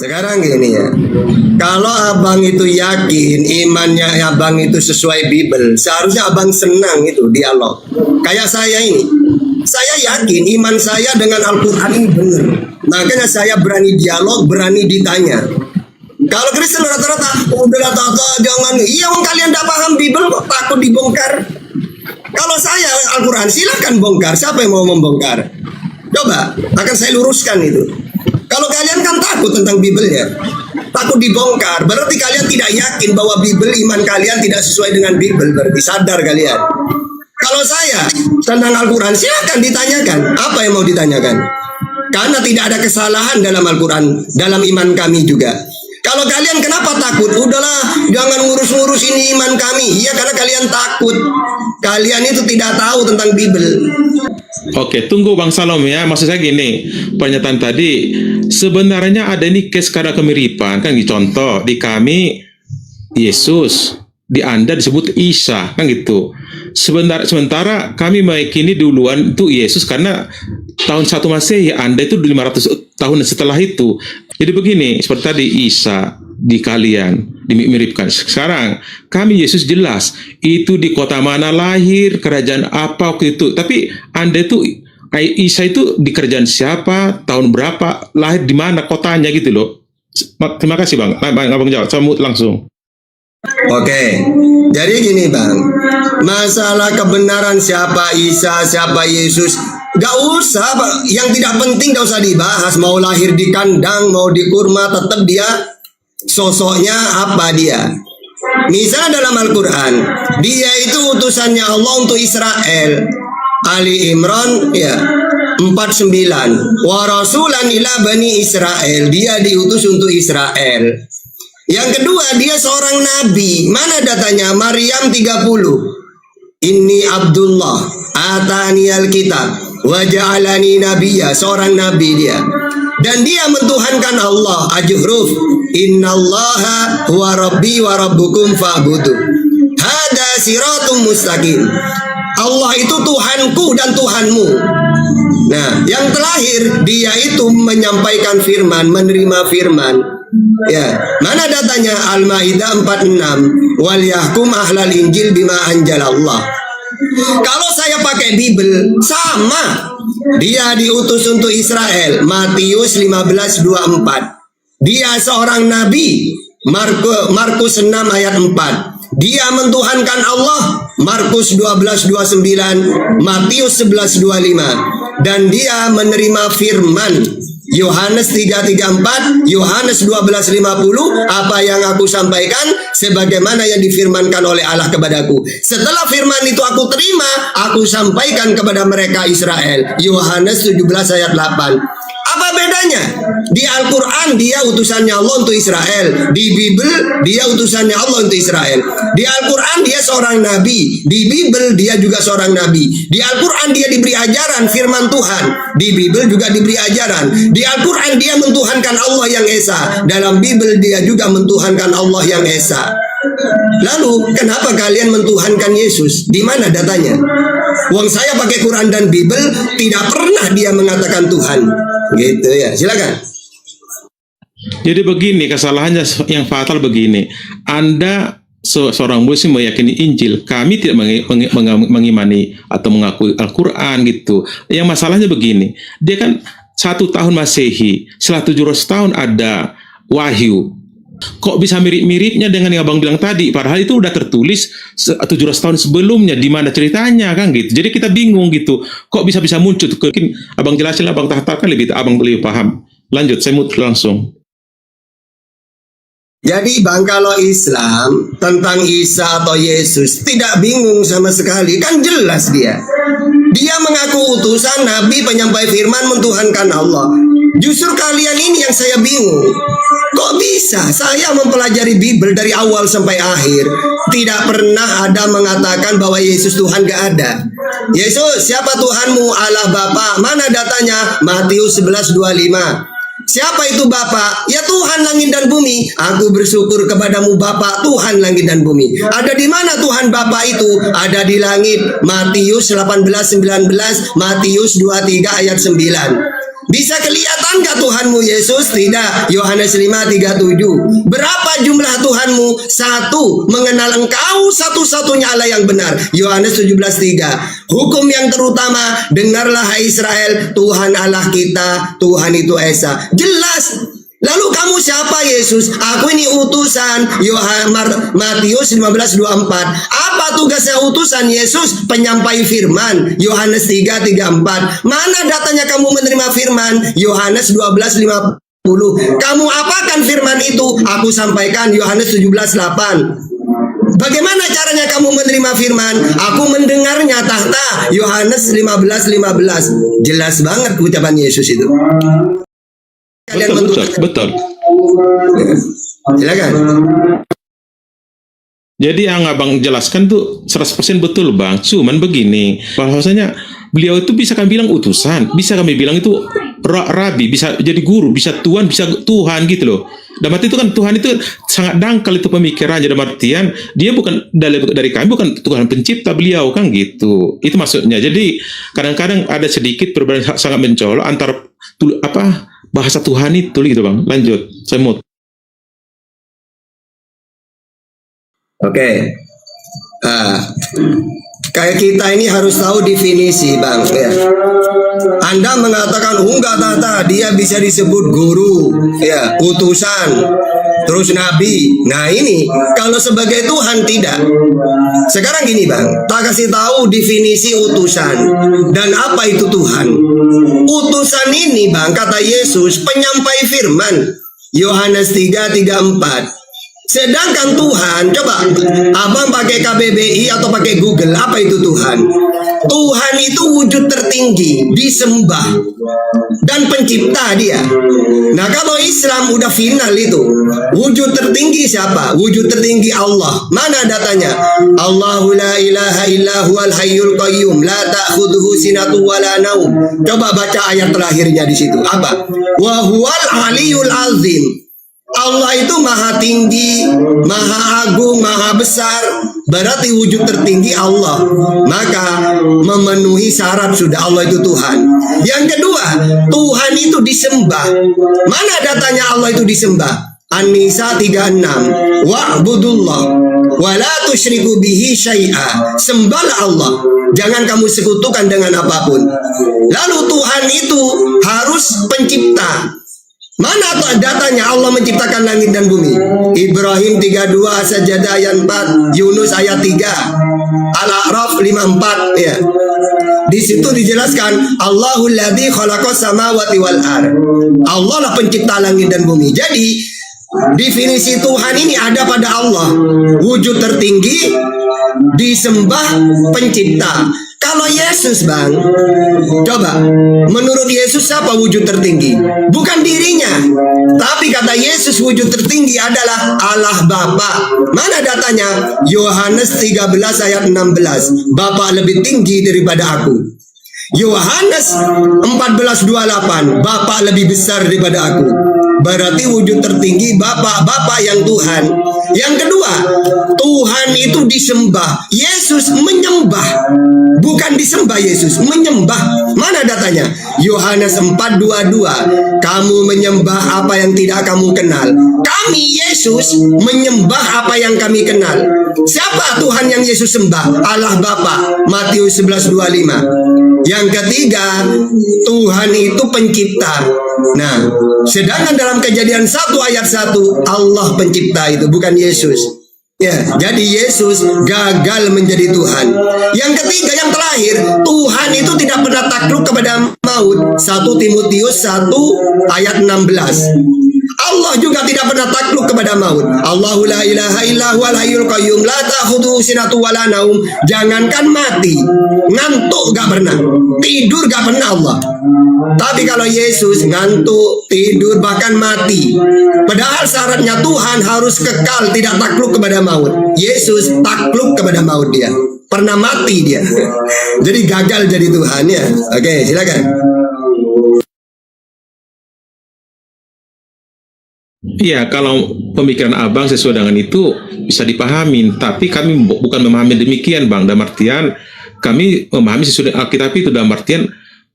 Sekarang gini ya, kalau abang itu yakin imannya abang itu sesuai Bible, seharusnya abang senang itu dialog. Kayak saya ini, saya yakin iman saya dengan Al-Quran ini benar. Makanya saya berani dialog, berani ditanya. Kalau Kristen rata-rata, udah tata jangan, iya kalian tidak paham Bible kok takut dibongkar. Kalau saya Al-Quran silakan bongkar, siapa yang mau membongkar? Coba, akan saya luruskan itu. Kalau kalian kan takut tentang Bible-nya, takut dibongkar, berarti kalian tidak yakin bahwa Bible, iman kalian tidak sesuai dengan Bible, berarti sadar kalian. Kalau saya tentang Al-Quran, silakan ditanyakan, apa yang mau ditanyakan? Karena tidak ada kesalahan dalam Al-Quran, dalam iman kami juga. Kalau kalian kenapa takut? Udahlah, jangan ngurus-ngurus ini iman kami. Iya, karena kalian takut. Kalian itu tidak tahu tentang Bible. Oke, tunggu Bang Salom ya. Maksud saya gini, pernyataan tadi sebenarnya ada ini case karena kemiripan kan. Contoh di kami Yesus, di Anda disebut Isa kan gitu. Sementara kami meyakini duluan itu Yesus karena tahun 1 Masehi, Anda itu 500 tahun setelah itu. Jadi begini, seperti tadi Isa di kalian dimiripkan. Sekarang kami Yesus jelas itu di kota mana lahir, kerajaan apa waktu itu. Tapi Anda itu Isa itu di kerajaan siapa, tahun berapa, lahir di mana kotanya gitu loh. Terima kasih Bang. Abang jawab, saya langsung. Oke, jadi gini Bang, masalah kebenaran siapa Isa, siapa Yesus, gak usah, yang tidak penting gak usah dibahas. Mau lahir di kandang, mau di kurma, tetap dia sosoknya apa dia. Misalnya dalam Al-Quran, dia itu utusannya Allah untuk Israel. Ali Imran ya 49, wa rasulan ila bani Israel, dia diutus untuk Israel. Yang kedua, dia seorang nabi. Mana datanya? Maryam 30. Inni Abdullah atani al-kitab wa ja'alani nabiyya, seorang nabi dia. Dan dia mentuhankan Allah. Al-Zuhruf, innallaha huwa rabbi wa rabbukum fa'budu. Hada siratum mustaqim. Allah itu Tuhanku dan Tuhanmu. Nah, yang terakhir, dia itu menyampaikan firman, menerima firman. Ya, mana datanya? Al-Maidah 46, wal yahkum ahlal injil bima anjalallah. Kalau saya pakai Bible, sama. Dia diutus untuk Israel, Matius 15:24. Dia seorang nabi, Markus 6 ayat 4. Dia mentuhankan Allah, Markus 12:29, Matius 11:25. Dan dia menerima firman, Yohanes 3:34, Yohanes 12:50, apa yang aku sampaikan sebagaimana yang difirmankan oleh Allah kepadaku. Setelah firman itu aku terima, aku sampaikan kepada mereka Israel. Yohanes 17 ayat 8. Apa bedanya? Di Al-Quran dia utusannya Allah untuk Israel. Di Bible dia utusannya Allah untuk Israel. Di Al-Quran dia seorang nabi. Di Bible dia juga seorang nabi. Di Al-Quran dia diberi ajaran firman Tuhan. Di Bible juga diberi ajaran. Di Al-Quran dia mentuhankan Allah yang Esa. Dalam Bible dia juga mentuhankan Allah yang Esa. Lalu kenapa kalian mentuhankan Yesus? Di mana datanya? Uang saya pakai Quran dan Bible, tidak pernah dia mengatakan Tuhan. Gitu ya, silakan. Jadi begini, kesalahannya yang fatal begini. Anda seorang muslim meyakini Injil, kami tidak mengimani atau mengakui Al-Quran gitu. Yang masalahnya begini, dia kan 1 tahun Masehi, setelah 700 tahun ada wahyu. Kok bisa mirip-miripnya dengan yang abang bilang tadi? Padahal itu udah tertulis 700 tahun sebelumnya. Di mana ceritanya kan gitu? Jadi kita bingung gitu. Kok bisa muncul? Mungkin abang jelasin, abang tahap kan abang lebih paham. Lanjut, saya mau langsung. Jadi Bang, kalau Islam tentang Isa atau Yesus tidak bingung sama sekali, kan jelas dia. Dia mengaku utusan, nabi, penyampai firman, mentuhankan Allah. Justru kalian ini yang saya bingung. Kok bisa saya mempelajari Bible dari awal sampai akhir, tidak pernah ada mengatakan bahwa Yesus Tuhan, gak ada. Yesus, siapa Tuhanmu? Allah Bapa. Mana datanya? Matius 11:25. Siapa itu Bapa? Ya Tuhan langit dan bumi. Aku bersyukur kepadamu Bapa, Tuhan langit dan bumi. Ada di mana Tuhan Bapa itu? Ada di langit. Matius 18:19, Matius 23 ayat 9. Bisa kelihatan gak Tuhanmu Yesus? Tidak. Yohanes 5:37. Berapa jumlah Tuhanmu? Satu. Mengenal engkau satu-satunya Allah yang benar. Yohanes 17:3. Hukum yang terutama, dengarlah hai Israel, Tuhan Allah kita, Tuhan itu Esa. Jelas. Lalu kamu siapa Yesus? Aku ini utusan. Matius 15:24. Apa tugasnya utusan Yesus? Penyampai firman. Yohanes 3:34. Mana datanya kamu menerima firman? Yohanes 12:50. Kamu apakan firman itu? Aku sampaikan. Yohanes 17:8. Bagaimana caranya kamu menerima firman? Aku mendengarnya tahta. Yohanes 15:15. Jelas banget ucapan Yesus itu. Betul. Silakan. Jadi yang abang jelaskan tuh 100% betul bang. Cuman begini, bahwasanya beliau itu bisa kami bilang utusan, bisa kami bilang itu rabi, bisa jadi guru, bisa tuan, bisa Tuhan gitu loh. Dalam arti itu kan Tuhan itu sangat dangkal itu pemikirannya, dalam artian dia bukan dari kami, bukan Tuhan pencipta beliau kan gitu. Itu maksudnya. Jadi kadang-kadang ada sedikit perbedaan sangat mencolok antara bahasa Tuhan itu gitu bang. Lanjut, saya mau. Oke. Kayak kita ini harus tahu definisi bang ya. Anda mengatakan enggak tata, dia bisa disebut guru ya, utusan, terus nabi. Nah ini kalau sebagai Tuhan tidak. Sekarang gini bang, tak kasih tahu definisi utusan dan apa itu Tuhan. Utusan ini bang, kata Yesus, penyampai firman. Yohanes 3:34. Sedangkan Tuhan, coba abang pakai KBBI atau pakai Google, apa itu Tuhan? Tuhan itu wujud tertinggi, disembah, dan pencipta dia. Nah kalau Islam udah final itu, wujud tertinggi siapa? Wujud tertinggi Allah. Mana datanya? Allahu la ilaha illa huwal hayyul qayyum, la ta'khudhuhu sinatun wala naum. Coba baca ayat terakhirnya di situ. Apa? Wa huwal aliyul azim. Allah itu maha tinggi, maha agung, maha besar. Berarti wujud tertinggi Allah. Maka memenuhi syarat sudah Allah itu Tuhan. Yang kedua, Tuhan itu disembah. Mana datanya Allah itu disembah? An-Nisa 36. Wa'budullah wa la tusyriku bihi syai'a. Sembahlah Allah, jangan kamu sekutukan dengan apapun. Lalu Tuhan itu harus pencipta. Mana datanya Allah menciptakan langit dan bumi? Ibrahim 32, Sajadah ayat 4, Yunus ayat 3, Al-A'raf 54 ya. Di situ dijelaskan Allahul ladzi khalaqas samawati wal ard. Allah lah pencipta langit dan bumi. Jadi definisi Tuhan ini ada pada Allah. Wujud tertinggi, disembah, pencipta. Kalau Yesus bang, coba menurut Yesus siapa wujud tertinggi? Bukan dirinya, tapi kata Yesus wujud tertinggi adalah Allah Bapa. Mana datanya? Yohanes 13 ayat 16. Bapa lebih tinggi daripada aku. Yohanes 14:28. Bapa lebih besar daripada aku. Berarti wujud tertinggi Bapa yang Tuhan. Yang kedua, Tuhan itu disembah. Yesus menyembah. Bukan disembah Yesus, menyembah. Mana datanya? Yohanes 4:22. Kamu menyembah apa yang tidak kamu kenal. Kami Yesus menyembah apa yang kami kenal. Siapa Tuhan yang Yesus sembah? Allah Bapa. Matius 11:25. Yang ketiga, Tuhan itu pencipta. Nah, sedangkan dalam Kejadian 1 ayat 1, Allah pencipta itu, bukan Yesus. Ya, jadi Yesus gagal menjadi Tuhan. Yang ketiga, yang terakhir, Tuhan itu tidak pernah takluk kepada maut. 1 Timotius 1 ayat 16. Allah juga tidak pernah takluk kepada maut. Allahu la ilaha illa huwal hayyul qayyum, la ta'khudhuhu sinatun wala naum. Jangankan mati, ngantuk gak pernah, tidur gak pernah Allah. Tapi kalau Yesus ngantuk, tidur, bahkan mati. Padahal syaratnya Tuhan harus kekal, tidak takluk kepada maut. Yesus takluk kepada maut dia. Pernah mati dia. Jadi gagal jadi Tuhan ya. Oke, silakan. Iya, kalau pemikiran abang sesuai dengan itu bisa dipahamin. Tapi kami bukan memahami demikian bang. Dalam artian kami memahami sesuai dengan Alkitab itu dalam artian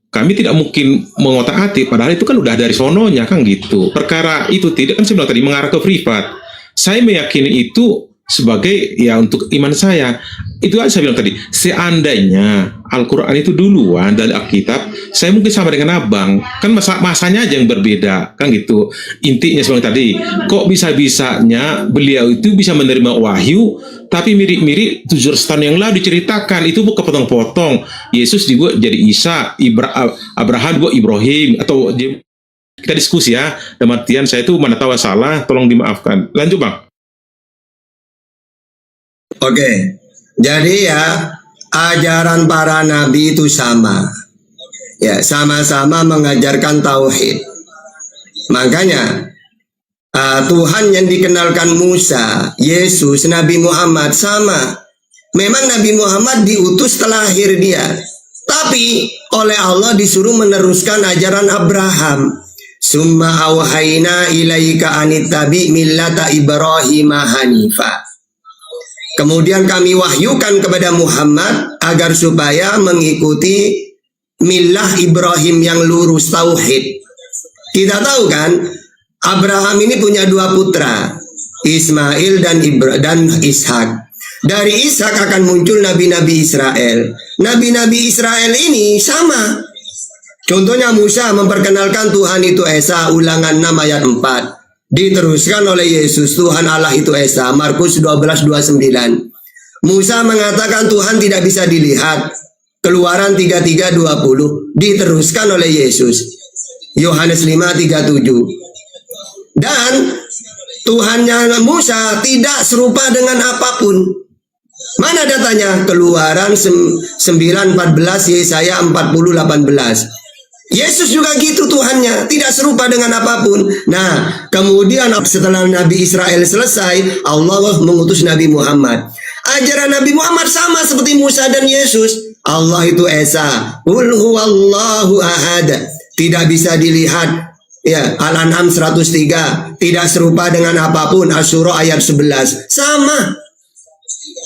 kami tidak mungkin mengotak-atik, padahal itu kan udah dari sononya kan gitu. Perkara itu tidak, kan saya bilang tadi mengarah ke privat. Saya meyakini itu sebagai ya untuk iman saya. Itu aja saya bilang tadi, seandainya Al-Quran itu duluan dari Alkitab, saya mungkin sama dengan abang, kan masanya aja yang berbeda kan gitu. Intinya seperti tadi, kok bisa-bisanya beliau itu bisa menerima wahyu, tapi mirip-mirip 700 tahun yang lalu diceritakan, itu bukan potong-potong. Yesus dibuat jadi Isa, Abraham dibuat Ibrahim, atau kita diskusi ya, dalam artian saya itu mana tahu salah, tolong dimaafkan. Lanjut bang. Oke, jadi ya ajaran para nabi itu sama, ya sama-sama mengajarkan tauhid. Makanya Tuhan yang dikenalkan Musa, Yesus, Nabi Muhammad sama. Memang Nabi Muhammad diutus setelah lahir dia, tapi oleh Allah disuruh meneruskan ajaran Abraham. Summa awhayna ilaika anittabi millata Ibrahim hanifa. Kemudian kami wahyukan kepada Muhammad agar supaya mengikuti milah Ibrahim yang lurus, tauhid. Kita tahu kan, Abraham ini punya dua putra, Ismail dan Ishak. Dari Ishak akan muncul nabi-nabi Israel. Nabi-nabi Israel ini sama. Contohnya Musa memperkenalkan Tuhan itu Esa, Ulangan 6 ayat 4. Diteruskan oleh Yesus, Tuhan Allah itu Esa, Markus 12:29. Musa mengatakan Tuhan tidak bisa dilihat, Keluaran 33:20. Diteruskan oleh Yesus, Yohanes 5:37. Dan Tuhannya Musa tidak serupa dengan apapun. Mana datanya? Keluaran 9:14, Yesaya 40:18. Yesus juga gitu Tuhannya, tidak serupa dengan apapun. Nah, kemudian setelah Nabi Israel selesai, Allah mengutus Nabi Muhammad. Ajaran Nabi Muhammad sama seperti Musa dan Yesus. Allah itu Esa, Qul huwallahu ahad. Tidak bisa dilihat. Ya, Al-An'am 103. Tidak serupa dengan apapun. Asy-Syura ayat 11. Sama.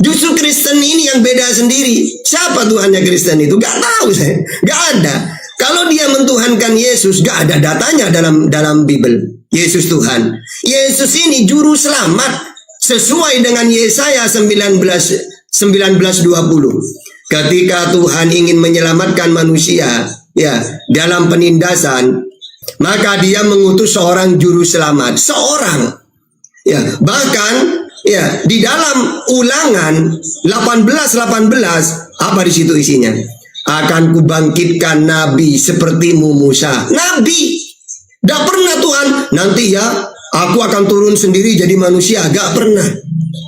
Justru Kristen ini yang beda sendiri. Siapa Tuhannya Kristen itu? Gak tahu saya. Gak ada. Kalau dia mentuhankan Yesus, gak ada datanya dalam Bible. Yesus Tuhan. Yesus ini juru selamat sesuai dengan Yesaya 19:20. Ketika Tuhan ingin menyelamatkan manusia, ya, dalam penindasan, maka dia mengutus seorang juru selamat, seorang. Ya, bahkan ya di dalam Ulangan 18:18 apa di situ isinya? Akan kubangkitkan nabi sepertimu Musa. Nabi. Gak pernah Tuhan, nanti ya aku akan turun sendiri jadi manusia. Gak pernah.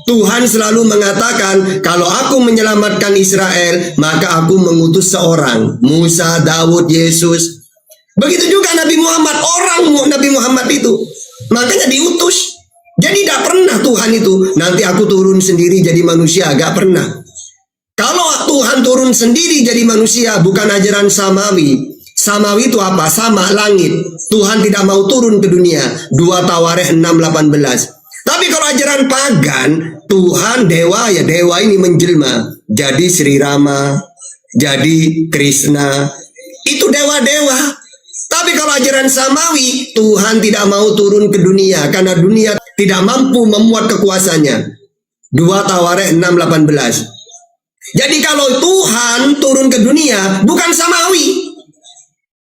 Tuhan selalu mengatakan, kalau aku menyelamatkan Israel, maka aku mengutus seorang. Musa, Daud, Yesus. Begitu juga Nabi Muhammad. Orang Nabi Muhammad itu, makanya diutus. Jadi gak pernah Tuhan itu, nanti aku turun sendiri jadi manusia. Gak pernah. Kalau Tuhan turun sendiri jadi manusia, bukan ajaran samawi. Samawi itu apa? Sama, langit. Tuhan tidak mau turun ke dunia. 2 Tawarikh 6:18. Tapi kalau ajaran pagan, Tuhan dewa, ya dewa ini menjelma. Jadi Sri Rama, jadi Krishna. Itu dewa-dewa. Tapi kalau ajaran samawi, Tuhan tidak mau turun ke dunia karena dunia tidak mampu memuat kekuasaannya. 2 Tawarikh 6:18. Jadi kalau Tuhan turun ke dunia, bukan samawi.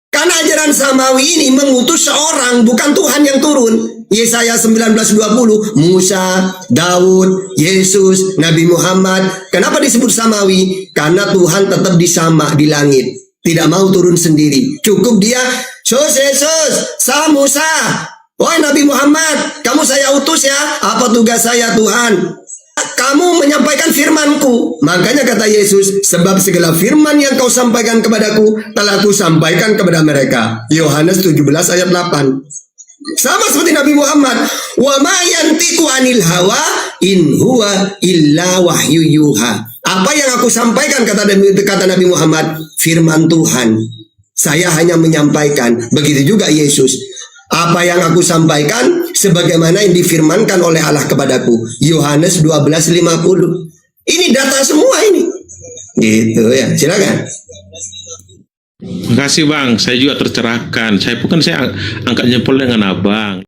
Karena ajaran samawi ini mengutus seorang, bukan Tuhan yang turun. Yesaya 19:20, Musa, Daud, Yesus, Nabi Muhammad. Kenapa disebut samawi? Karena Tuhan tetap di sama, di langit. Tidak mau turun sendiri. Cukup dia, Yesus, saya Musa. Wahai Nabi Muhammad, kamu saya utus ya. Apa tugas saya Tuhan? Kamu menyampaikan firman-Ku. Makanya kata Yesus, sebab segala firman yang kau sampaikan kepadaku telah Ku sampaikan kepada mereka. Yohanes 17 ayat 8. Sama seperti Nabi Muhammad. Wa ma yantiqu anil hawa in huwa illa wahyu yuha. Apa yang aku sampaikan, kata Nabi Muhammad, firman Tuhan. Saya hanya menyampaikan. Begitu juga Yesus. Apa yang aku sampaikan sebagaimana yang difirmankan oleh Allah kepadaku. Yohanes 12:50. Ini data semua ini. Gitu ya, silakan. Makasih Bang, saya juga tercerahkan. Saya angkat jempol dengan Abang.